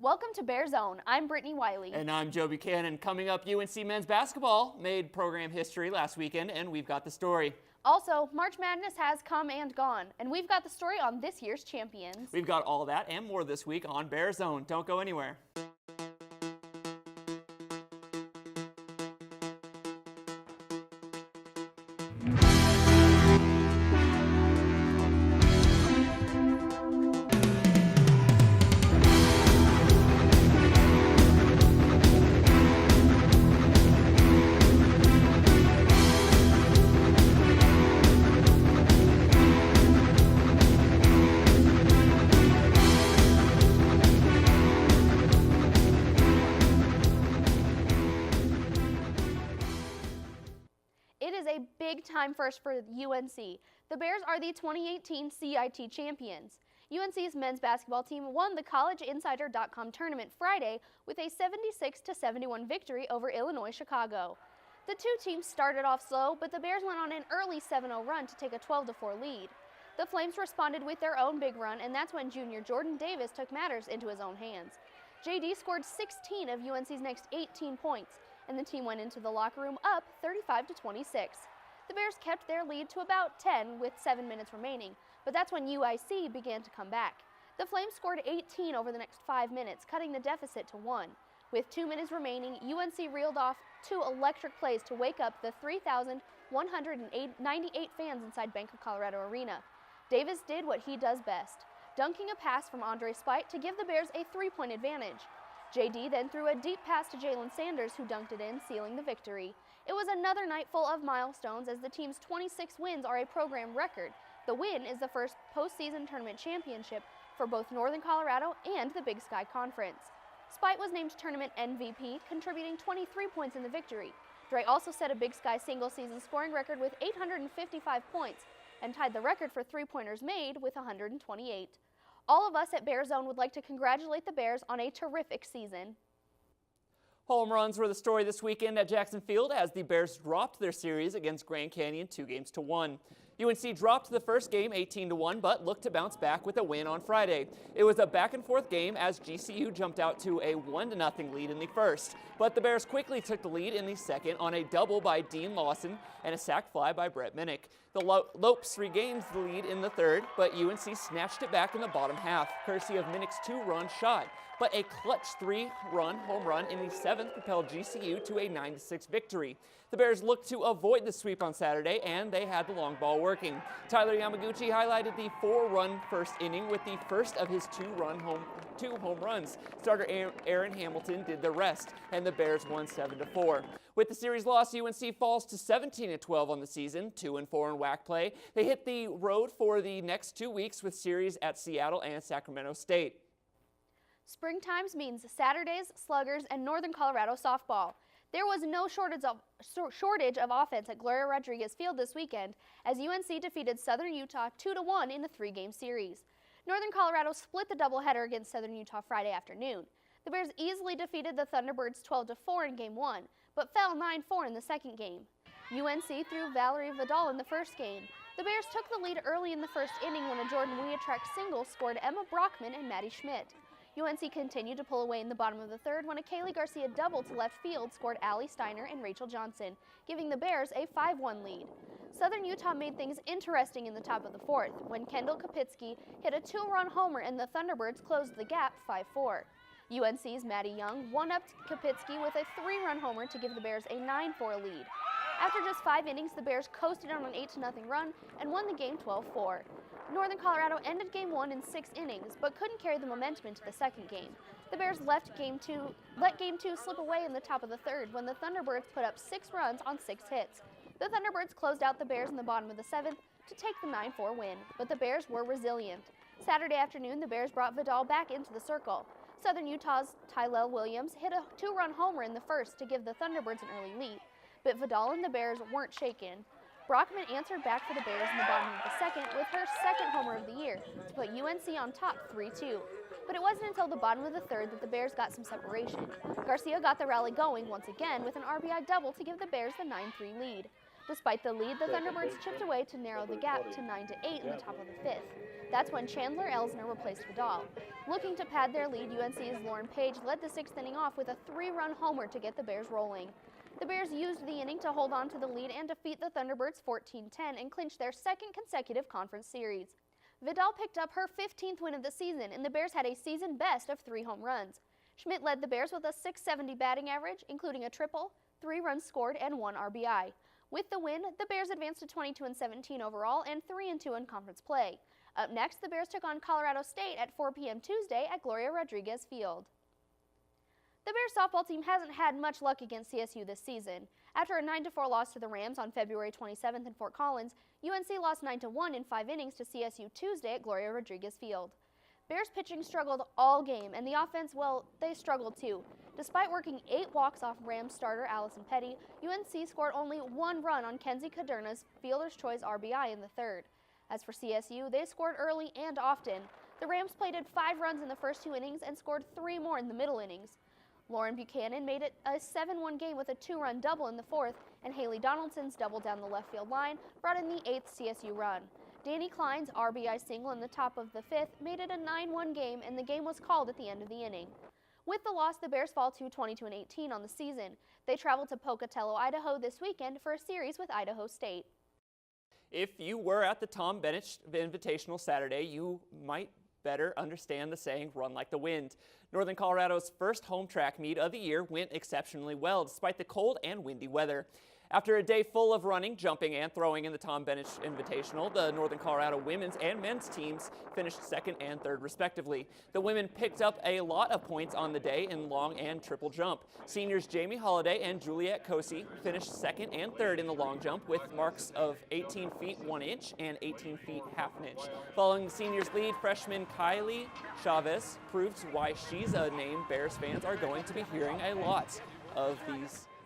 Welcome to BearZone. I'm Brittany Wiley. And I'm Joe Buchanan. Coming up, UNC men's basketball made program history last weekend, and we've got the story. Also, March Madness has come and gone, and we've got the story on this year's champions. We've got all that and more this week on BearZone. Don't go anywhere. It is a big time first for UNC. The Bears are the 2018 CIT champions. UNC's men's basketball team won the collegeinsider.com tournament Friday with a 76-71 victory over Illinois Chicago. The two teams started off slow, but the Bears went on an early 7-0 run to take a 12-4 lead. The Flames responded with their own big run, and that's when junior Jordan Davis took matters into his own hands. JD scored 16 of UNC's next 18 points, and the team went into the locker room up 35-26. The Bears kept their lead to about 10 with 7 minutes remaining, but that's when UIC began to come back. The Flames scored 18 over the next 5 minutes, cutting the deficit to 1. With 2 minutes remaining, UNC reeled off 2 electric plays to wake up the 3,198 fans inside Bank of Colorado Arena. Davis did what he does best, dunking a pass from Andre Spite to give the Bears a 3-point advantage. JD then threw a deep pass to Jalen Sanders, who dunked it in, sealing the victory. It was another night full of milestones, as the team's 26 wins are a program record. The win is the first postseason tournament championship for both Northern Colorado and the Big Sky Conference. Spite was named tournament MVP, contributing 23 points in the victory. Dre also set a Big Sky single-season scoring record with 855 points and tied the record for three-pointers made with 128. All of us at BearZone would like to congratulate the Bears on a terrific season. Home runs were the story this weekend at Jackson Field as the Bears dropped their series against Grand Canyon 2-1. UNC dropped the first game 18-1, but looked to bounce back with a win on Friday. It was a back-and-forth game as GCU jumped out to a 1-0 lead in the first, but the Bears quickly took the lead in the second on a double by Dean Lawson and a sac fly by Brett Minnick. The Lopes regained the lead in the third, but UNC snatched it back in the bottom half, courtesy of Minnick's 2-run shot. But a clutch 3-run home run in the seventh propelled GCU to a 9-6 victory. The Bears looked to avoid the sweep on Saturday, and they had the long ball working. Tyler Yamaguchi highlighted the 4-run first inning with the first of his two home runs. Starter Aaron Hamilton did the rest, and the Bears won 7-4. With the series loss, UNC falls to 17-12 on the season, 2-4 in WAC play. They hit the road for the next 2 weeks with series at Seattle and Sacramento State. Spring times means Saturdays, sluggers, and Northern Colorado softball. There was no shortage of offense at Gloria Rodriguez Field this weekend as UNC defeated Southern Utah 2-1 in the 3-game series. Northern Colorado split the doubleheader against Southern Utah Friday afternoon. The Bears easily defeated the Thunderbirds 12-4 in Game 1, but fell 9-4 in the second game. UNC threw Valerie Vidal in the first game. The Bears took the lead early in the first inning when a Jordan Weatrack single scored Emma Brockman and Maddie Schmidt. UNC continued to pull away in the bottom of the third when a Kaylee Garcia double to left field scored Allie Steiner and Rachel Johnson, giving the Bears a 5-1 lead. Southern Utah made things interesting in the top of the fourth when Kendall Kapitsky hit a 2-run homer and the Thunderbirds closed the gap 5-4. UNC's Maddie Young one-upped Kapitsky with a 3-run homer to give the Bears a 9-4 lead. After just 5 innings, the Bears coasted on an 8-0 run and won the game 12-4. Northern Colorado ended Game 1 in 6 innings, but couldn't carry the momentum into the second game. The Bears let Game 2 slip away in the top of the third when the Thunderbirds put up 6 runs on 6 hits. The Thunderbirds closed out the Bears in the bottom of the 7th to take the 9-4 win, but the Bears were resilient. Saturday afternoon, the Bears brought Vidal back into the circle. Southern Utah's Tylell Williams hit a 2-run homer in the first to give the Thunderbirds an early lead, but Vidal and the Bears weren't shaken. Brockman answered back for the Bears in the bottom of the second with her second homer of the year to put UNC on top 3-2. But it wasn't until the bottom of the third that the Bears got some separation. Garcia got the rally going once again with an RBI double to give the Bears the 9-3 lead. Despite the lead, the Thunderbirds chipped away to narrow the gap to 9-8 in the top of the fifth. That's when Chandler Elsner replaced Vidal. Looking to pad their lead, UNC's Lauren Page led the sixth inning off with a 3-run homer to get the Bears rolling. The Bears used the inning to hold on to the lead and defeat the Thunderbirds 14-10 and clinch their second consecutive conference series. Vidal picked up her 15th win of the season, and the Bears had a season best of 3 home runs. Schmidt led the Bears with a .670 batting average, including a triple, 3 runs scored, and 1 RBI. With the win, the Bears advanced to 22-17 overall and 3-2 in conference play. Up next, the Bears took on Colorado State at 4 p.m. Tuesday at Gloria Rodriguez Field. The Bears softball team hasn't had much luck against CSU this season. After a 9-4 loss to the Rams on February 27th in Fort Collins, UNC lost 9-1 in 5 innings to CSU Tuesday at Gloria Rodriguez Field. Bears pitching struggled all game, and the offense, well, they struggled too. Despite working 8 walks off Rams starter Allison Petty, UNC scored only 1 run on Kenzie Caderna's Fielder's Choice RBI in the third. As for CSU, they scored early and often. The Rams plated 5 runs in the first 2 innings and scored 3 more in the middle innings. Lauren Buchanan made it a 7-1 game with a 2-run double in the fourth, and Haley Donaldson's double down the left field line brought in the 8th CSU run. Danny Klein's RBI single in the top of the 5th made it a 9-1 game, and the game was called at the end of the inning. With the loss, the Bears fall to 22-18 on the season. They travel to Pocatello, Idaho this weekend for a series with Idaho State. If you were at the Tom Bennett Invitational Saturday, you might better understand the saying, run like the wind. Northern Colorado's first home track meet of the year went exceptionally well despite the cold and windy weather. After a day full of running, jumping, and throwing in the Tom Bennett Invitational, the Northern Colorado women's and men's teams finished 2nd and 3rd respectively. The women picked up a lot of points on the day in long and triple jump. Seniors Jamie Holliday and Juliette Cosi finished 2nd and 3rd in the long jump with marks of 18 feet 1 inch and 18 feet half an inch. Following the seniors' lead, freshman Kylie Chavez proved why she's a name Bears fans are going to be hearing a lot of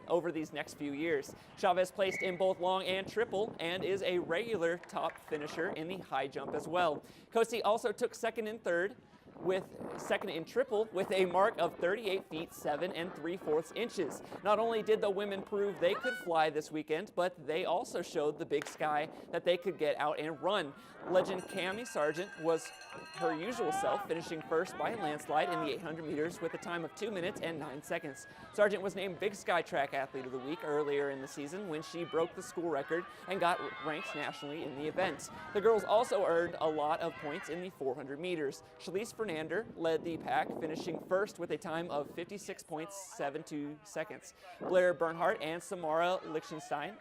over these next few years. Chavez placed in both long and triple and is a regular top finisher in the high jump as well. Cosi also took 2nd and 3rd with 2nd in triple with a mark of 38 feet 7 3/4 inches. Not only did the women prove they could fly this weekend, but they also showed the Big Sky that they could get out and run. Legend Cami Sargent was her usual self, finishing 1st by a landslide in the 800 meters with a time of 2 minutes and 9 seconds. Sargent was named Big Sky Track Athlete of the Week earlier in the season when she broke the school record and got ranked nationally in the event. The girls also earned a lot of points in the 400 meters. Shalise Fernander led the pack, finishing 1st with a time of 56.72 seconds. Blair Bernhardt and Samara Lichtenstein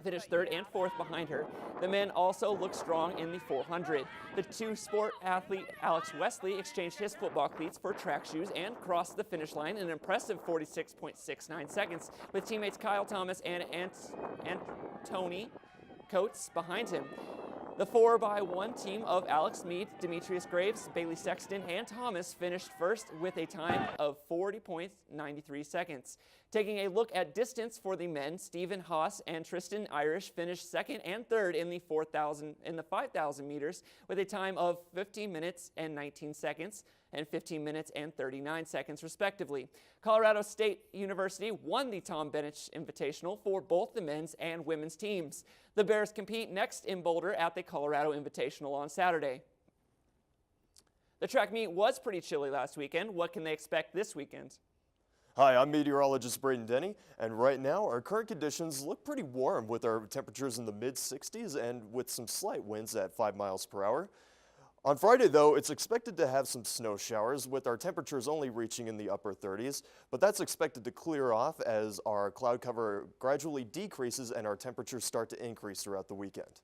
finished 3rd and 4th behind her. The men also looked strong in the 400. The two-sport athlete Alex Wesley exchanged his football cleats for track shoes and crossed the finish line in an impressive 46.69 seconds with teammates Kyle Thomas and Antony Coates behind him. The 4x1 team of Alex Mead, Demetrius Graves, Bailey Sexton, and Thomas finished 1st with a time of 40.93 seconds. Taking a look at distance for the men, Stephen Haas and Tristan Irish finished 2nd and 3rd in the 5,000 meters with a time of 15 minutes and 19 seconds and 15 minutes and 39 seconds respectively. Colorado State University won the Tom Bennett Invitational for both the men's and women's teams. The Bears compete next in Boulder at the Colorado Invitational on Saturday. The track meet was pretty chilly last weekend. What can they expect this weekend? Hi, I'm meteorologist Braden Denny, and right now our current conditions look pretty warm with our temperatures in the mid-60s and with some slight winds at 5 miles per hour. On Friday, though, it's expected to have some snow showers with our temperatures only reaching in the upper 30s, but that's expected to clear off as our cloud cover gradually decreases and our temperatures start to increase throughout the weekend.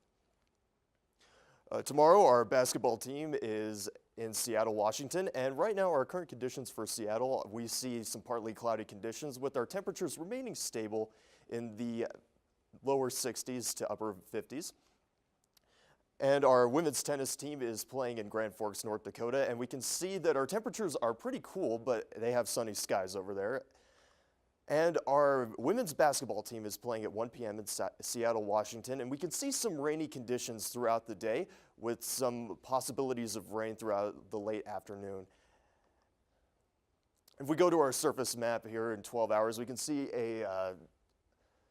Tomorrow, our basketball team is in Seattle, Washington, and right now our current conditions for Seattle, we see some partly cloudy conditions with our temperatures remaining stable in the lower 60s to upper 50s. And our women's tennis team is playing in Grand Forks, North Dakota, and we can see that our temperatures are pretty cool, but they have sunny skies over there. And our women's basketball team is playing at 1 p.m. in Seattle, Washington, and we can see some rainy conditions throughout the day with some possibilities of rain throughout the late afternoon. If we go to our surface map here in 12 hours, we can see a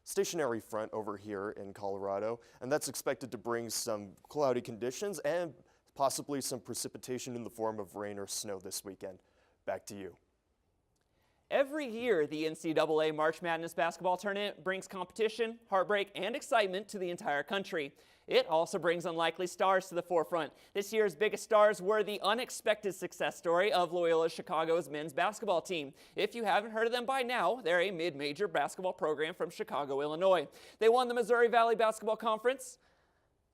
stationary front over here in Colorado, and that's expected to bring some cloudy conditions and possibly some precipitation in the form of rain or snow this weekend. Back to you. Every year, the NCAA March Madness basketball tournament brings competition, heartbreak, and excitement to the entire country. It also brings unlikely stars to the forefront. This year's biggest stars were the unexpected success story of Loyola Chicago's men's basketball team. If you haven't heard of them by now, they're a mid-major basketball program from Chicago, Illinois. They won the Missouri Valley Basketball Conference,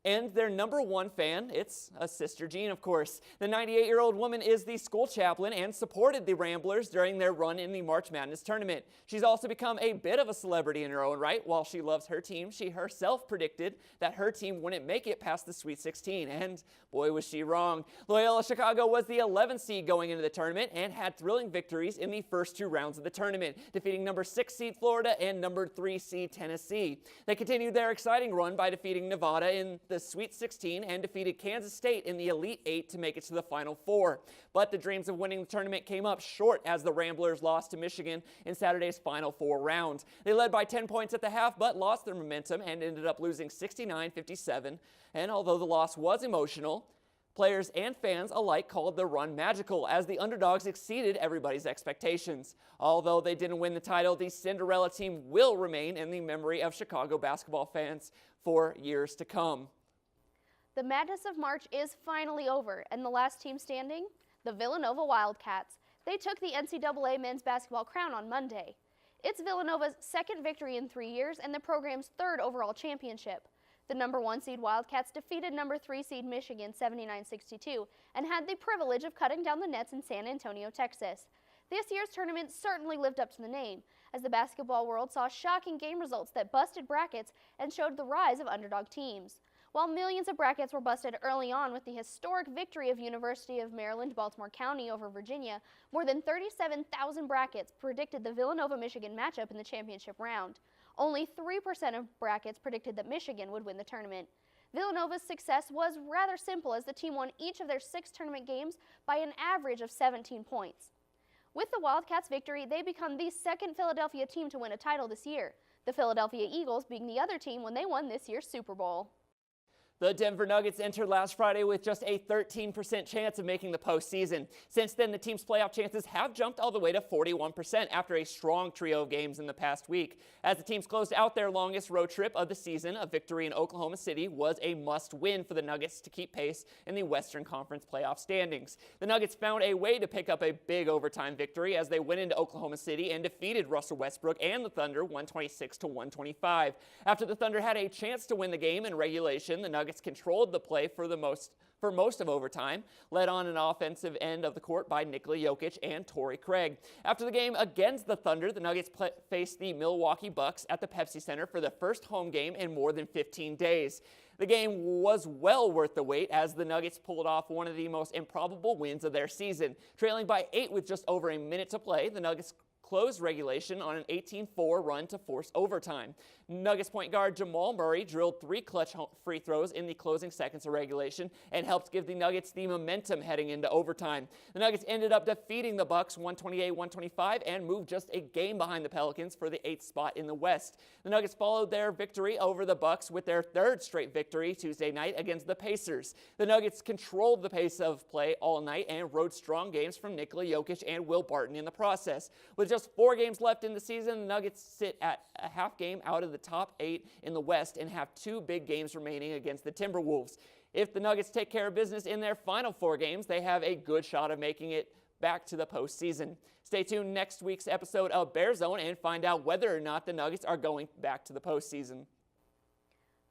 and their number one fan, it's a Sister Jean, of course. The 98-year-old woman is the school chaplain and supported the Ramblers during their run in the March Madness tournament. She's also become a bit of a celebrity in her own right. While she loves her team, she herself predicted that her team wouldn't make it past the Sweet 16, and boy was she wrong. Loyola Chicago was the 11th seed going into the tournament and had thrilling victories in the first two rounds of the tournament, defeating number 6 seed Florida and number 3 seed Tennessee. They continued their exciting run by defeating Nevada in the Sweet 16 and defeated Kansas State in the Elite 8 to make it to the Final Four. But the dreams of winning the tournament came up short as the Ramblers lost to Michigan in Saturday's Final Four round. They led by 10 points at the half but lost their momentum and ended up losing 69-57. And although the loss was emotional, players and fans alike called the run magical as the underdogs exceeded everybody's expectations. Although they didn't win the title, the Cinderella team will remain in the memory of Chicago basketball fans for years to come. The madness of March is finally over, and the last team standing? The Villanova Wildcats. They took the NCAA men's basketball crown on Monday. It's Villanova's second victory in 3 years and the program's third overall championship. The number 1 seed Wildcats defeated number 3 seed Michigan 79-62 and had the privilege of cutting down the nets in San Antonio, Texas. This year's tournament certainly lived up to the name, as the basketball world saw shocking game results that busted brackets and showed the rise of underdog teams. While millions of brackets were busted early on with the historic victory of University of Maryland Baltimore County over Virginia, more than 37,000 brackets predicted the Villanova-Michigan matchup in the championship round. Only 3% of brackets predicted that Michigan would win the tournament. Villanova's success was rather simple as the team won each of their 6 tournament games by an average of 17 points. With the Wildcats' victory, they become the second Philadelphia team to win a title this year, the Philadelphia Eagles being the other team when they won this year's Super Bowl. The Denver Nuggets entered last Friday with just a 13% chance of making the postseason. Since then, the team's playoff chances have jumped all the way to 41% after a strong trio of games in the past week. As the teams closed out their longest road trip of the season, a victory in Oklahoma City was a must-win for the Nuggets to keep pace in the Western Conference playoff standings. The Nuggets found a way to pick up a big overtime victory as they went into Oklahoma City and defeated Russell Westbrook and the Thunder 126-125. After the Thunder had a chance to win the game in regulation, the Nuggets controlled the play for most of overtime, led on an offensive end of the court by Nikola Jokic and Torrey Craig. After the game against the Thunder, the Nuggets faced the Milwaukee Bucks at the Pepsi Center for the first home game in more than 15 days. The game was well worth the wait as the Nuggets pulled off one of the most improbable wins of their season. Trailing by 8 with just over a minute to play, the Nuggets closed regulation on an 18-4 run to force overtime. Nuggets point guard Jamal Murray drilled 3 clutch free throws in the closing seconds of regulation and helped give the Nuggets the momentum heading into overtime. The Nuggets ended up defeating the Bucks 128-125 and moved just a game behind the Pelicans for the 8th spot in the West. The Nuggets followed their victory over the Bucks with their 3rd straight victory Tuesday night against the Pacers. The Nuggets controlled the pace of play all night and rode strong games from Nikola Jokic and Will Barton in the process. With just 4 games left in the season, the Nuggets sit at a half game out of the top 8 in the West and have 2 big games remaining against the Timberwolves. If the Nuggets take care of business in their final 4 games, they have a good shot of making it back to the postseason. Stay tuned next week's episode of BearZone and find out whether or not the Nuggets are going back to the postseason.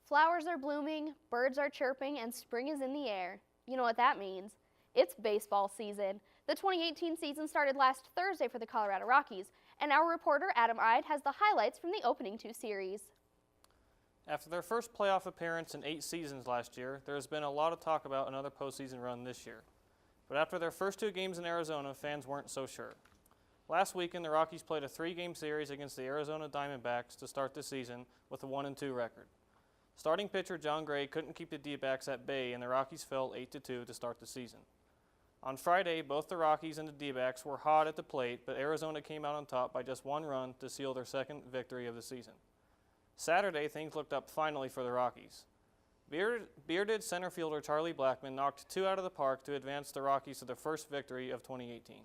Flowers are blooming, birds are chirping, and spring is in the air. You know what that means. It's baseball season. The 2018 season started last Thursday for the Colorado Rockies, and our reporter Adam Ide has the highlights from the opening 2 series. After their first playoff appearance in 8 seasons last year, there has been a lot of talk about another postseason run this year. But after their first 2 games in Arizona, fans weren't so sure. Last weekend, the Rockies played a 3-game series against the Arizona Diamondbacks to start the season with a 1-2 record. Starting pitcher John Gray couldn't keep the D-backs at bay, and the Rockies fell 8-2 to start the season. On Friday, both the Rockies and the D-backs were hot at the plate, but Arizona came out on top by just 1 run to seal their 2nd victory of the season. Saturday, things looked up finally for the Rockies. Bearded center fielder Charlie Blackmon knocked 2 out of the park to advance the Rockies to their first victory of 2018.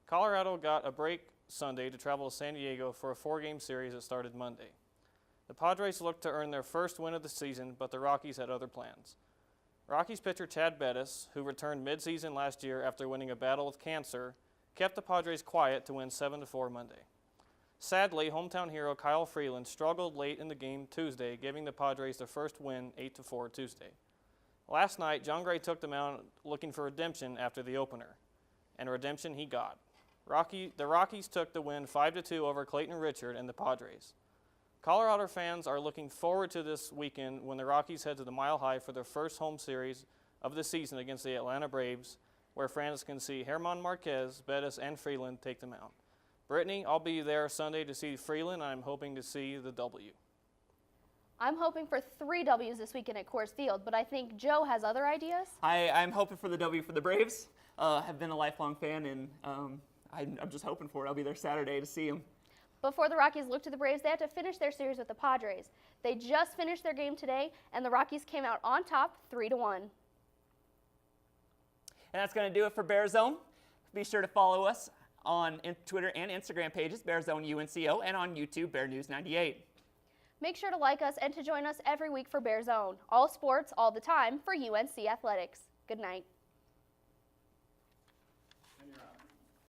Colorado got a break Sunday to travel to San Diego for a 4-game series that started Monday. The Padres looked to earn their first win of the season, but the Rockies had other plans. Rockies pitcher Chad Bettis, who returned midseason last year after winning a battle with cancer, kept the Padres quiet to win 7-4 Monday. Sadly, hometown hero Kyle Freeland struggled late in the game Tuesday, giving the Padres their first win 8-4 Tuesday. Last night, John Gray took the mound looking for redemption after the opener, and redemption he got. The Rockies took the win 5-2 over Clayton Richard and the Padres. Colorado fans are looking forward to this weekend when the Rockies head to the Mile High for their first home series of the season against the Atlanta Braves, where fans can see German Marquez, Bettis, and Freeland take them out. Brittany, I'll be there Sunday to see Freeland, and I'm hoping to see the W. I'm hoping for 3 W's this weekend at Coors Field, but I think Joe has other ideas. I'm hoping for the W for the Braves. Have been a lifelong fan, and I'm just hoping for it. I'll be there Saturday to see them. Before the Rockies look to the Braves, they have to finish their series with the Padres. They just finished their game today, and the Rockies came out on top 3-1. And that's going to do it for BearZone. Be sure to follow us on Twitter and Instagram pages, BearZone UNCO, and on YouTube, Bear News 98. Make sure to like us and to join us every week for BearZone. All sports, all the time for UNC Athletics. Good night.